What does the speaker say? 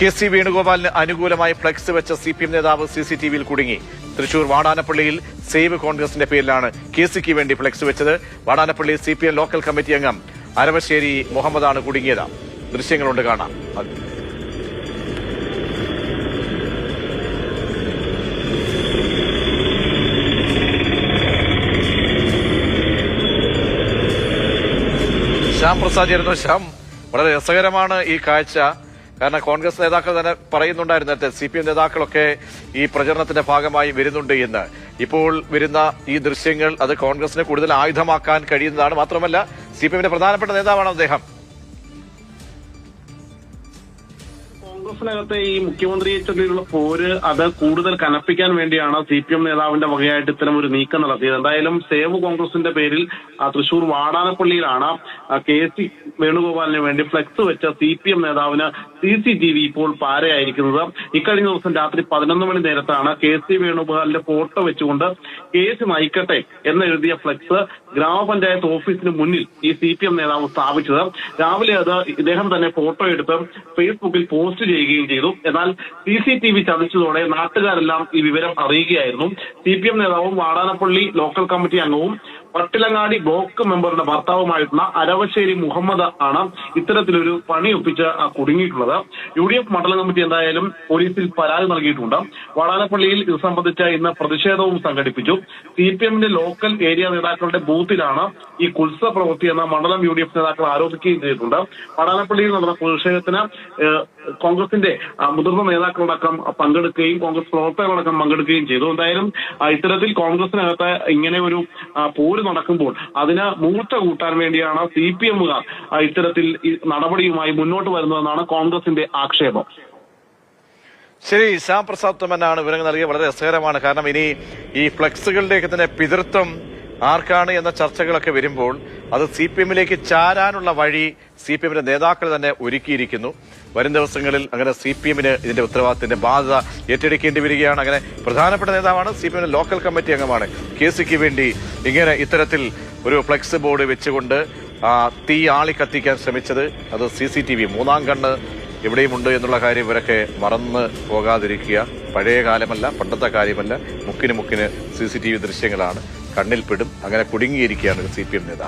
K C. വേണുഗോപാലിന് അനുകൂലമായി flux വെച്ച CPM നേതാവ് CCTVയിൽ കുടുങ്ങി. തൃശൂർ വാടാനപ്പള്ളിയിൽ സേവ് കോൺഗ്രസിന്റെ പേരിലാണ് കെ.സിക്ക് വേണ്ടി ഫ്ലക്സ് വെച്ചത്. വാടാനപ്പള്ളി CPM ലോക്കൽ കമ്മിറ്റി അംഗം അരവശ്ശേരി മുഹമ്മദാണ് കുടുങ്ങിയത്. ദൃശ്യങ്ങളുണ്ട് കാണാം. ശ്യാം പ്രസാദ് ആയിരുന്നു. ശ്യാം, വളരെ രസകരമാണ് ഈ കാഴ്ച. കാരണം കോൺഗ്രസ് നേതാക്കൾ തന്നെ പറയുന്നുണ്ടായിരുന്നു നേരത്തെ CPM നേതാക്കളൊക്കെ ഈ പ്രചരണത്തിന്റെ ഭാഗമായി വരുന്നുണ്ട് എന്ന്. ഇപ്പോൾ വരുന്ന ഈ ദൃശ്യങ്ങൾ അത് കോൺഗ്രസിനെ കൂടുതൽ ആയുധമാക്കാൻ കഴിയുന്നതാണ്. മാത്രമല്ല CPMന്റെ പ്രധാനപ്പെട്ട നേതാവാണ് അദ്ദേഹം. കോൺഗ്രസിനകത്തെ ഈ മുഖ്യമന്ത്രിയെ ചൊല്ലിയുള്ള പോര് അത് കൂടുതൽ കനപ്പിക്കാൻ വേണ്ടിയാണ് CPM നേതാവിന്റെ വകയായിട്ട് ഇത്തരം ഒരു നീക്കം നടത്തിയത്. എന്തായാലും സേവ് കോൺഗ്രസിന്റെ പേരിൽ തൃശൂർ വാടാനപ്പള്ളിയിലാണ് കെ.സി. വേണുഗോപാലിന് വേണ്ടി ഫ്ലെക്സ് വെച്ച CPM നേതാവിന് CCTV ഇപ്പോൾ പാരയായിരിക്കുന്നത്. ഇക്കഴിഞ്ഞ ദിവസം രാത്രി 11 മണി നേരത്താണ് കെ.സി. വേണുഗോപാലിന്റെ ഫോട്ടോ വെച്ചുകൊണ്ട് കേസ് നയിക്കട്ടെ എന്നെഴുതിയ ഫ്ലെക്സ് ഗ്രാമപഞ്ചായത്ത് ഓഫീസിന് മുന്നിൽ ഈ CPM നേതാവ് സ്ഥാപിച്ചത്. രാവിലെ അത് ഇദ്ദേഹം തന്നെ ഫോട്ടോ എടുത്ത് ഫേസ്ബുക്കിൽ പോസ്റ്റ് ചെയ്യുകയും ചെയ്തു. എന്നാൽ CCTV ചതിച്ചതോടെ നാട്ടുകാരെല്ലാം ഈ വിവരം അറിയുകയായിരുന്നു. CPM നേതാവും വാടാനപ്പള്ളി ലോക്കൽ കമ്മിറ്റി അംഗവും പട്ടിലങ്ങാടി ബ്ലോക്ക് മെമ്പറുടെ ഭർത്താവുമായിട്ടുള്ള അരവശ്ശേരി മുഹമ്മദ് ആണ് ഇത്തരത്തിലൊരു പണിയൊപ്പിച്ച് കുടുങ്ങിയിട്ടുള്ളത്. UDF മണ്ഡലം കമ്മിറ്റി എന്തായാലും പോലീസിൽ പരാതി നൽകിയിട്ടുണ്ട്. വാടാനപ്പള്ളിയിൽ ഇത് സംബന്ധിച്ച ഇന്ന് പ്രതിഷേധവും സംഘടിപ്പിച്ചു. CPMന്റെ ലോക്കൽ ഏരിയ നേതാക്കളുടെ ബൂത്തിലാണ് ഈ കുത്സ പ്രവൃത്തി എന്ന മണ്ഡലം UDF നേതാക്കൾ ആരോപിക്കുകയും ചെയ്തിട്ടുണ്ട്. വാടാനപ്പള്ളിയിൽ നടന്ന പ്രതിഷേധത്തിന് കോൺഗ്രസിന്റെ മുതിർന്ന നേതാക്കളടക്കം പങ്കെടുക്കുകയും കോൺഗ്രസ് പ്രവർത്തകരടക്കം പങ്കെടുക്കുകയും ചെയ്തു. എന്തായാലും ഇത്തരത്തിൽ കോൺഗ്രസിനകത്ത് ഇങ്ങനെ ഒരു പോര് നടക്കുമ്പോൾ അതിന് മൂർച്ച കൂട്ടാൻ വേണ്ടിയാണ് CPMകാർ ഇത്തരത്തിൽ നടപടിയുമായി മുന്നോട്ട് വരുന്നതെന്നാണ് കോൺഗ്രസിന്റെ ആക്ഷേപം. ശരി, ശ്യാം പ്രസാദ് തോമനാണ് വിവരങ്ങൾ നൽകിയത്. വളരെ രസകരമാണ്. കാരണം ഇനി ഈ ഫ്ലെക്സുകളുടെയൊക്കെ തന്നെ പിതൃത്വം ആർക്കാണ് എന്ന ചർച്ചകളൊക്കെ വരുമ്പോൾ അത് CPMലേക്ക് ചാരാനുള്ള വഴി CPMന്റെ നേതാക്കൾ തന്നെ ഒരുക്കിയിരിക്കുന്നു. വരും ദിവസങ്ങളിൽ അങ്ങനെ CPMന് ഇതിന്റെ ഉത്തരവാദിത്തത്തിന്റെ ബാധ്യത ഏറ്റെടുക്കേണ്ടി വരികയാണ്. അങ്ങനെ പ്രധാനപ്പെട്ട നേതാവാണ്, CPMന്റെ ലോക്കൽ കമ്മിറ്റി അംഗമാണ്. കെ.സിക്ക് വേണ്ടി ഇങ്ങനെ ഇത്തരത്തിൽ ഒരു ഫ്ലെക്സ് ബോർഡ് വെച്ചുകൊണ്ട് തീ ആളി കത്തിക്കാൻ ശ്രമിച്ചത്. അത് CCTV മൂന്നാം കണ്ണ് എവിടെയുമുണ്ട് എന്നുള്ള കാര്യം ഇവരൊക്കെ മറന്ന് പോകാതിരിക്കുക. പഴയ കാലമല്ല, പണ്ടത്തെ കാര്യമല്ല. മുക്കിന് CCTV ദൃശ്യങ്ങളാണ്, കണ്ണിൽപ്പെടും. അങ്ങനെ കുടുങ്ങിയിരിക്കുകയാണ് CPM നേതാവ്.